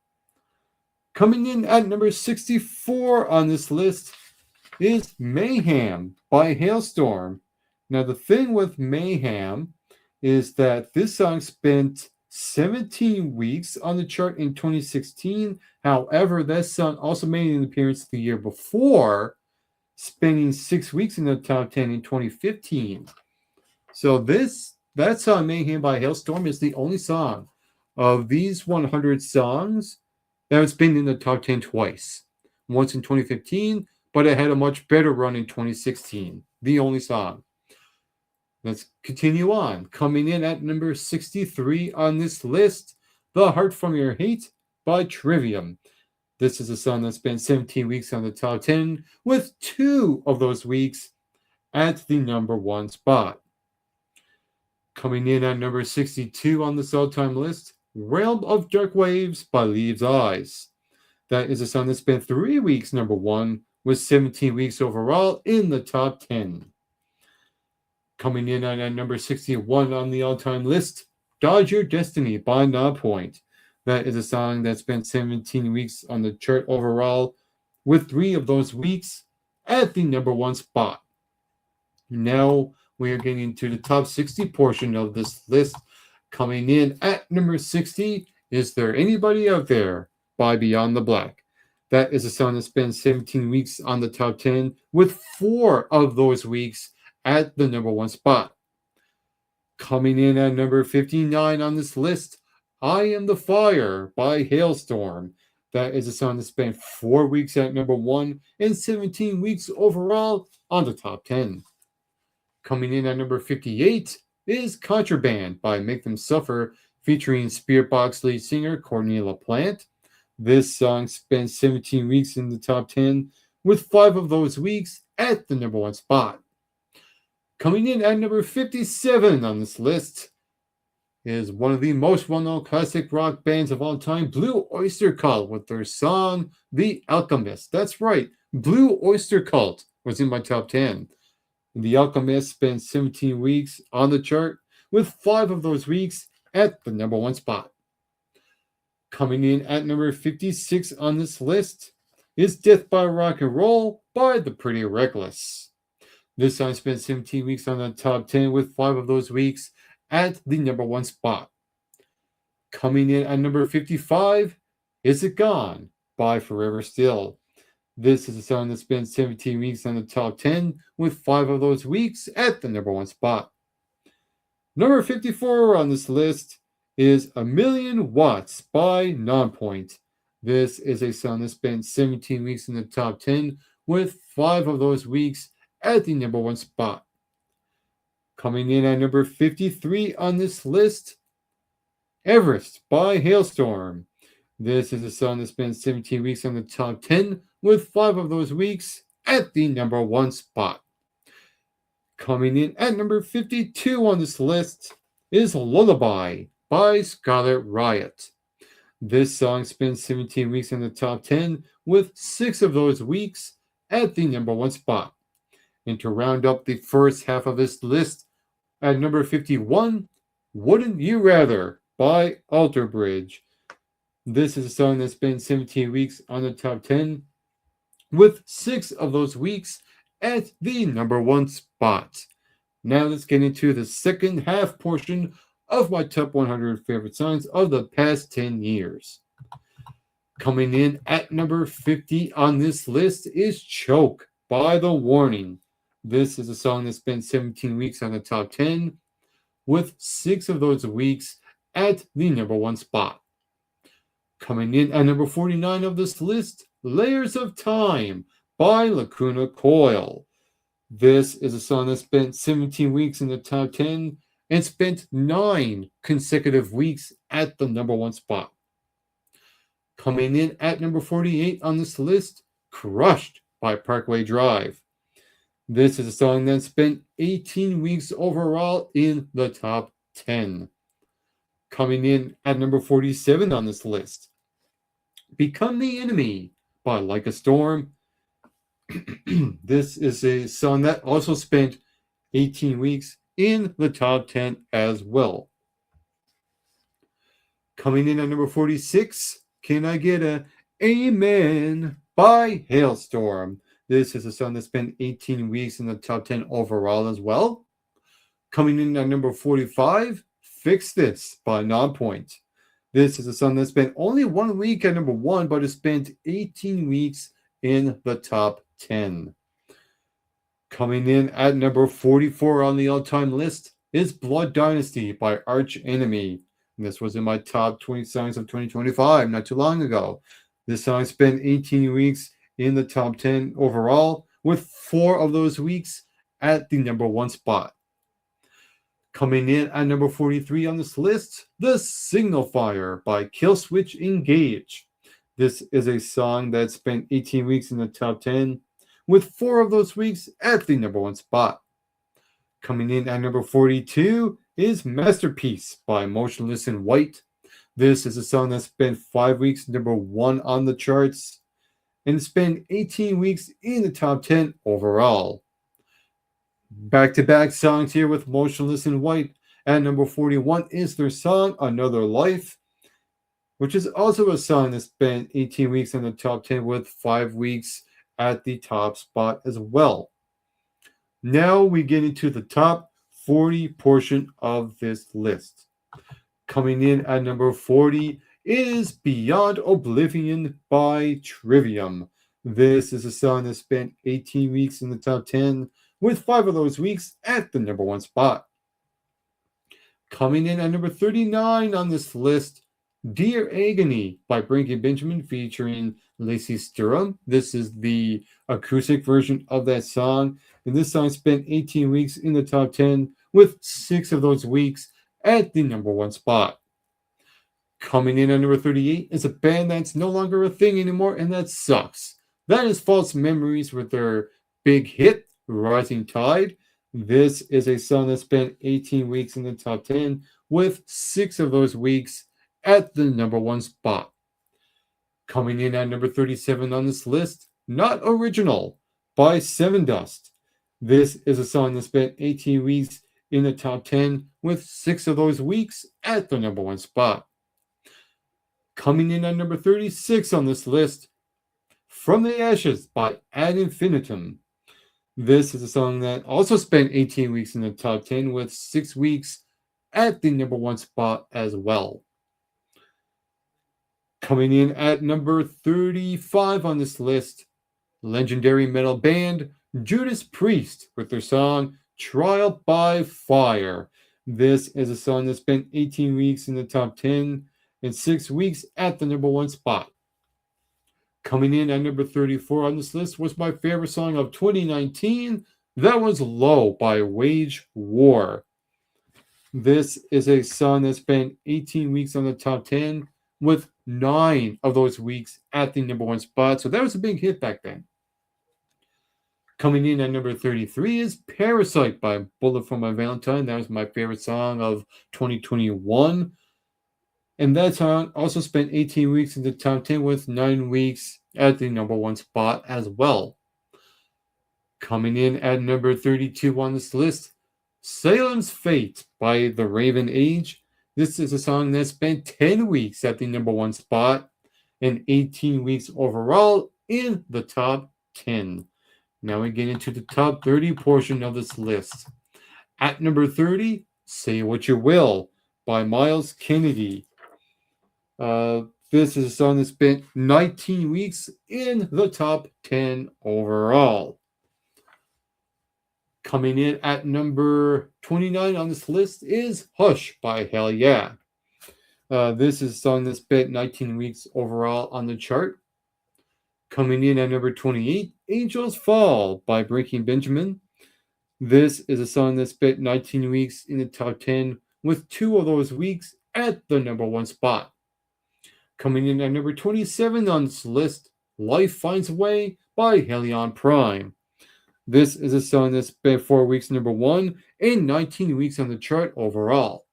Coming in at number 64 on this list is Mayhem by Hailstorm. Now, the thing with Mayhem is that this song spent 17 weeks on the chart in 2016. However, that song also made an appearance the year before, spending 6 weeks in the top 10 in 2015. So that song, Mayhem by Hailstorm, is the only song of these 100 songs that has been in the top 10 twice. Once in 2015, but it had a much better run in 2016. The only song. Let's continue on. Coming in at number 63 on this list, The Heart From Your Hate by Trivium. This is a song that spent 17 weeks on the top 10, with 2 of those weeks at the number 1 spot. Coming in at number 62 on this all-time list, Realm of Dark Waves by Leaves Eyes. That is a song that spent 3 weeks number 1, with 17 weeks overall in the top 10. Coming in at number 61 on the all-time list, Dodge Your Destiny by Nonpoint. That is a song that spent 17 weeks on the chart overall, with 3 of those weeks at the number 1 spot. Now we are getting to the top 60 portion of this list. Coming in at number 60, Is There Anybody Out There by Beyond the Black. That is a song that spent 17 weeks on the top 10, with 4 of those weeks at the number 1 spot. Coming in at number 59 on this list, I Am the Fire by Hailstorm. That is a song that spent 4 weeks at number 1 and 17 weeks overall on the top 10. Coming in at number 58 is Contraband by Make Them Suffer, featuring Spiritbox lead singer Courtney LaPlante. This song spent 17 weeks in the top 10, with 5 of those weeks at the number 1 spot. Coming in at number 57 on this list is one of the most well-known classic rock bands of all time, Blue Oyster Cult, with their song, The Alchemist. That's right, Blue Oyster Cult was in my top 10. The Alchemist spent 17 weeks on the chart, with 5 of those weeks at the number 1 spot. Coming in at number 56 on this list is Death by Rock and Roll by The Pretty Reckless. This song spent 17 weeks on the top 10, with 5 of those weeks at the number 1 spot. Coming in at number 55 is It Gone by Forever Still. This is a song that spent 17 weeks on the top 10, with 5 of those weeks at the number 1 spot. Number 54 on this list is A Million Watts by Nonpoint. This is a song that spent 17 weeks in the top 10, with 5 of those weeks at the number 1 spot. Coming in at number 53 on this list, Everest by Hailstorm. This is a song that spent 17 weeks on the top 10, with 5 of those weeks at the number 1 spot. Coming in at number 52 on this list is Lullaby by Scarlet Riot. This song spent 17 weeks in the top 10, with 6 of those weeks at the number 1 spot. And to round up the first half of this list, at number 51, Wouldn't You Rather by Alter Bridge. This is a song that's been 17 weeks on the top 10, with 6 of those weeks at the number 1 spot. Now let's get into the second half portion of my top 100 favorite songs of the past 10 years. Coming in at number 50 on this list is Choke by The Warning. This is a song that spent 17 weeks on the top 10, with 6 of those weeks at the number 1 spot. Coming in at number 49 of this list, Layers of Time by Lacuna Coil. This is a song that spent 17 weeks in the top 10 and spent 9 consecutive weeks at the number 1 spot. Coming in at number 48 on this list, Crushed by Parkway Drive. This is a song that spent 18 weeks overall in the top 10. Coming in at number 47 on this list, Become the Enemy by Like a Storm. This is a song that also spent 18 weeks in the top 10 as well. Coming in at number 46, Can I Get a Amen by Hailstorm. This is a song that spent 18 weeks in the top 10 overall as well. Coming in at number 45, Fix This by Nonpoint. This is a song that spent only 1 week at number 1, but it spent 18 weeks in the top 10. Coming in at number 44 on the all-time list is Blood Dynasty by Arch Enemy. And this was in my top 20 songs of 2025 not too long ago. This song spent 18 weeks in the top 10 overall, with 4 of those weeks at the number 1 spot. Coming in at number 43 on this list, The Signal Fire by Killswitch Engage. This is a song that spent 18 weeks in the top 10, with 4 of those weeks at the number 1 spot. Coming in at number 42 is Masterpiece by Motionless in White. This is a song that spent 5 weeks number 1 on the charts and spent 18 weeks in the top 10 overall. Back-to-back songs here with Motionless in White. At number 41 is their song Another Life, which is also a song that spent 18 weeks in the top 10 with 5 weeks at the top spot as well. Now we get into the top 40 portion of this list. Coming in at number 40 is Beyond Oblivion by Trivium. This is a song that spent 18 weeks in the top 10, with 5 of those weeks at the number 1 spot. Coming in at number 39 on this list, Dear Agony by Breaking Benjamin featuring Lacey Sturm. This is the acoustic version of that song, and this song spent 18 weeks in the top 10, with 6 of those weeks at the number 1 spot. Coming in at number 38 is a band that's no longer a thing anymore, and that sucks. That is False Memories with their big hit, Rising Tide. This is a song that spent 18 weeks in the top 10, with 6 of those weeks at the number 1 spot. Coming in at number 37 on this list, Not Original by Seven Dust. This is a song that spent 18 weeks in the top 10, with 6 of those weeks at the number 1 spot. Coming in at number 36 on this list, From the Ashes by Ad Infinitum. This is a song that also spent 18 weeks in the top 10, with 6 weeks at the number 1 spot as well. Coming in at number 35 on this list, legendary metal band Judas Priest with their song Trial by Fire. This is a song that spent 18 weeks in the top 10 and 6 weeks at the number 1 spot. Coming in at number 34 on this list was my favorite song of 2019. That was Low by Wage War. This is a song that spent 18 weeks on the top 10, with 9 of those weeks at the number 1 spot. So that was a big hit back then. Coming in at number 33 is Parasite by Bullet for My Valentine. That was my favorite song of 2021. And that song also spent 18 weeks in the top 10, with 9 weeks at the number 1 spot as well. Coming in at number 32 on this list, Salem's Fate by The Raven Age. This is a song that spent 10 weeks at the number 1 spot and 18 weeks overall in the top 10. Now we get into the top 30 portion of this list. At number 30, Say What You Will by Miles Kennedy. This is a song that spent 19 weeks in the top 10 overall. Coming in at number 29 on this list is Hush by Hell Yeah. This is a song that spent 19 weeks overall on the chart. Coming in at number 28, Angels Fall by Breaking Benjamin. This is a song that spent 19 weeks in the top 10, with 2 of those weeks at the number 1 spot. Coming in at number 27 on this list, Life Finds a Way by Helion Prime. This is a song that spent 4 weeks number 1 and 19 weeks on the chart overall.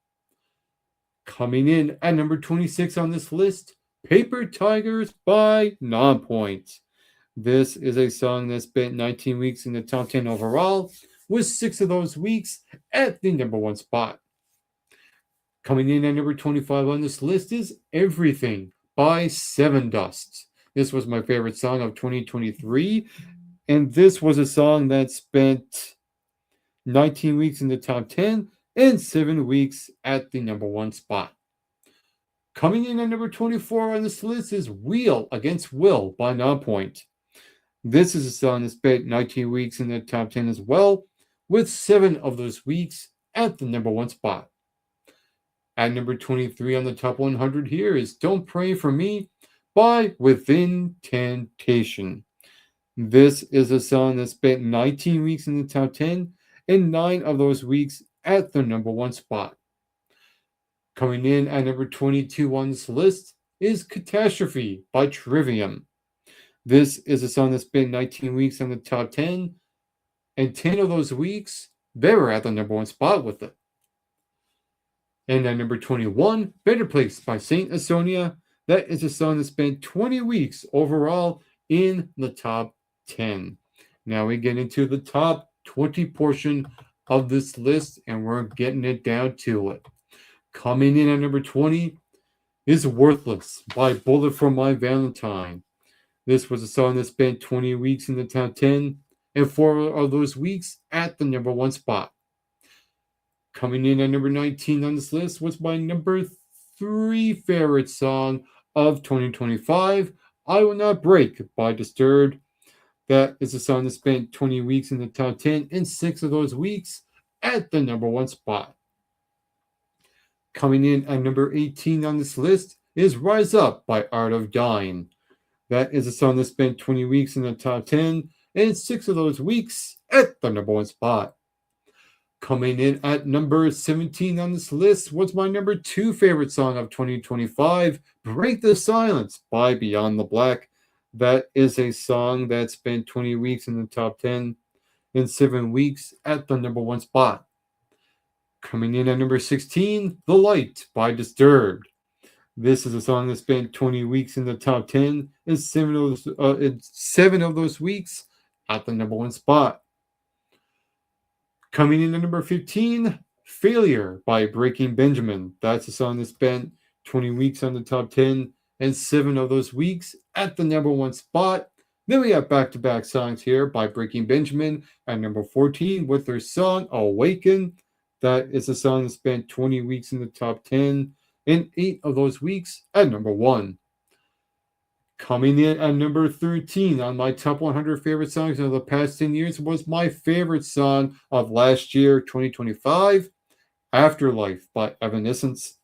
Coming in at number 26 on this list, Paper Tigers by Nonpoint. This is a song that spent 19 weeks in the top 10 overall, with 6 of those weeks at the number 1 spot. Coming in at number 25 on this list is Everything by Seven Dust. This was my favorite song of 2023, and this was a song that spent 19 weeks in the top 10 and 7 weeks at the number 1 spot. Coming in at number 24 on this list is Wheel Against Will by Nonpoint. This is a song that spent 19 weeks in the top 10 as well, with 7 of those weeks at the number 1 spot. At number 23 on the top 100 here is Don't Pray For Me by Within Temptation. This is a song that spent 19 weeks in the top 10 and 9 of those weeks at the number 1 spot. Coming in at number 22 on this list is Catastrophe by Trivium. This is a song that spent 19 weeks on the top 10, and 10 of those weeks, they were at the number 1 spot with it. And at number 21, Better Place by Saint Asonia. That is a song that spent 20 weeks overall in the top 10. Now we get into the top 20 portion of this list, and we're getting it down to it. Coming in at number 20 is Worthless by Bullet for My Valentine. This was a song that spent 20 weeks in the top 10 and 4 of those weeks at the number 1 spot. Coming in at number 19 on this list was my number 3 favorite song of 2025, I Will Not Break by Disturbed. That is a song that spent 20 weeks in the top 10 and 6 of those weeks at the number 1 spot. Coming in at number 18 on this list is Rise Up by Art of Dying. That is a song that spent 20 weeks in the top 10 and 6 of those weeks at the number 1 spot. Coming in at number 17 on this list was my number 2 favorite song of 2025, Break the Silence by Beyond the Black. That is a song that spent 20 weeks in the top 10 and 7 weeks at the number 1 spot. Coming in at number 16, The Light by Disturbed. This is a song that spent 20 weeks in the top 10 and 7 of those weeks at the number 1 spot. Coming in at number 15, Failure by Breaking Benjamin. That's a song that spent 20 weeks on the top 10 and 7 of those weeks at the number 1 spot. Then we have back-to-back songs here by Breaking Benjamin at number 14 with their song Awaken. That is a song that spent 20 weeks in the top 10 and 8 of those weeks at number 1. Coming in at number 13 on my top 100 favorite songs of the past 10 years was my favorite song of last year, 2025, Afterlife by Evanescence.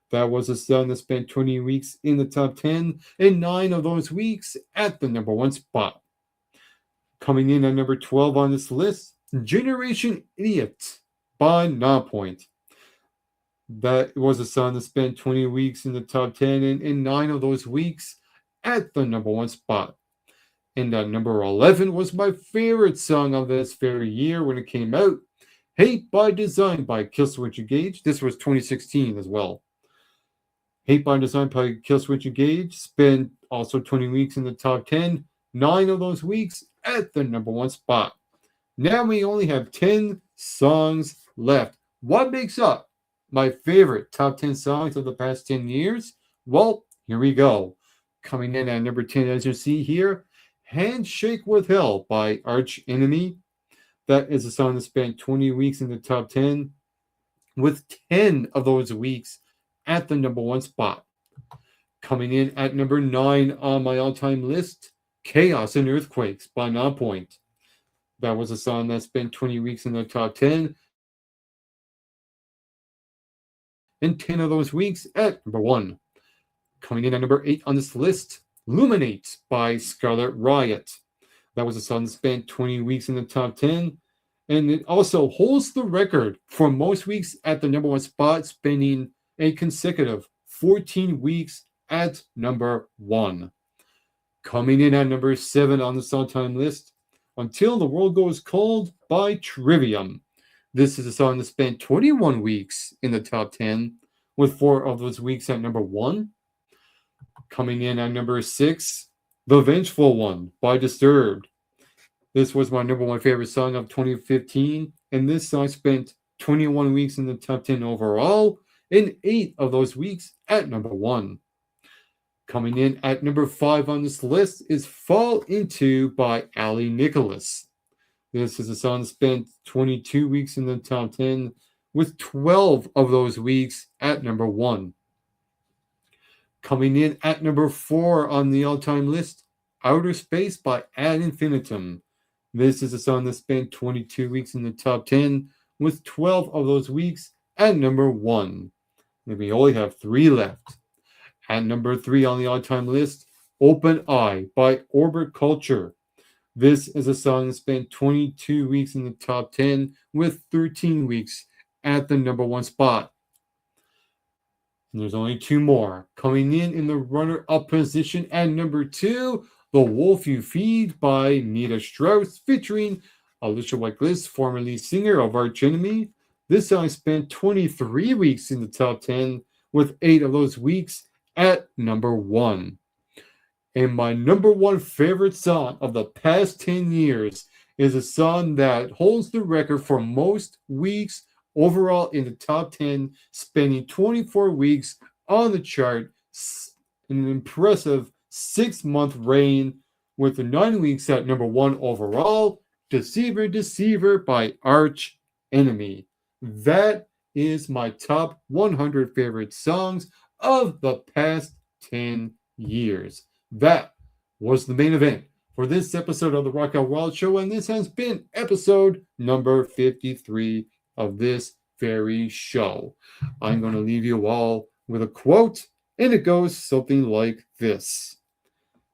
That was a song that spent 20 weeks in the top 10 and 9 of those weeks at the number 1 spot. Coming in at number 12 on this list, Generation Idiot by Nonpoint. That was a song that spent 20 weeks in the top 10 and 9 of those weeks at the number 1 spot. And at number 11 was my favorite song of this very year when it came out, Hate by Design by Killswitch Engage. This was 2016 as well. Hate by Design by Killswitch Engage spent also 20 weeks in the top 10, 9 of those weeks at the number 1 spot. Now we only have 10 songs left. What makes up my favorite top 10 songs of the past 10 years? Well, here we go. Coming in at number 10, as you see here, Handshake with Hell by Arch Enemy. That is a song that spent 20 weeks in the top 10 with 10 of those weeks at the number 1 spot. Coming in at number 9 on my all-time list, Chaos and Earthquakes by Nonpoint. That was a song that spent 20 weeks in the top 10, and 10 of those weeks at number 1. Coming in at number 8 on this list, Luminate by Scarlet Riot. That was a song that spent 20 weeks in the top 10, and it also holds the record for most weeks at the number 1 spot, spending a consecutive 14 weeks at number 1. Coming in at number 7 on this all-time list, Until the World Goes Cold by Trivium. This is a song that spent 21 weeks in the top 10, with 4 of those weeks at number 1. Coming in at number 6, The Vengeful One by Disturbed. This was my number 1 favorite song of 2015, and this song spent 21 weeks in the top 10 overall, and 8 of those weeks at number 1. Coming in at number 5 on this list is Fall Into by Ali Nicholas. This is a song that spent 22 weeks in the top 10, with 12 of those weeks at number 1. Coming in at number 4 on the all-time list, Outer Space by Ad Infinitum. This is a song that spent 22 weeks in the top 10, with 12 of those weeks at number 1. And we only have 3 left. At number 3 on the all-time list, Open Eye by Orbit Culture. This is a song that spent 22 weeks in the top 10, with 13 weeks at the number 1 spot. And there's only 2 more. Coming in the runner-up position at number 2, The Wolf You Feed by Nita Strauss, featuring Alicia White-Bliss, formerly singer of Arch Enemy. This song spent 23 weeks in the top 10, with 8 of those weeks at number 1. And my number 1 favorite song of the past 10 years is a song that holds the record for most weeks overall in the top 10, spending 24 weeks on the chart, an impressive 6-month reign, with 9 weeks at number 1 overall, Deceiver Deceiver by Arch Enemy. That is my top 100 favorite songs of the past 10 years. That was the main event for this episode of the Rock Out Wild Show, and this has been episode number 53 of this very show. I'm going to leave you all with a quote, and it goes something like this.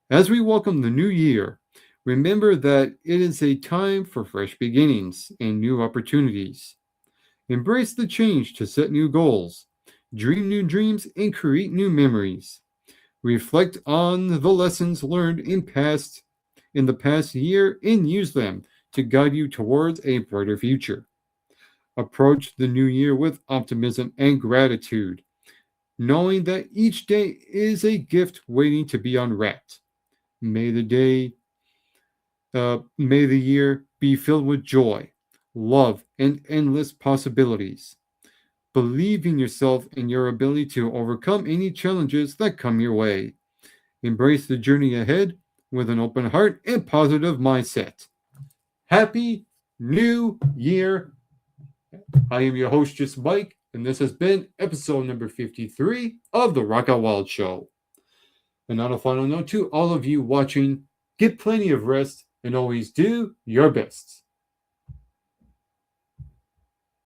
As we welcome the new year, remember that it is a time for fresh beginnings and new opportunities. Embrace the change to set new goals, dream new dreams, and create new memories. Reflect on the lessons learned in the past year and use them to guide you towards a brighter future. Approach the new year with optimism and gratitude, knowing that each day is a gift waiting to be unwrapped. May the year be filled with joy, love, and endless possibilities. Believe in yourself and your ability to overcome any challenges that come your way. Embrace the journey ahead with an open heart and positive mindset. Happy New Year! I am your host, Just Mike, and this has been episode number 53 of the Rock Out Wild Show. And on a final note to all of you watching, get plenty of rest and always do your best.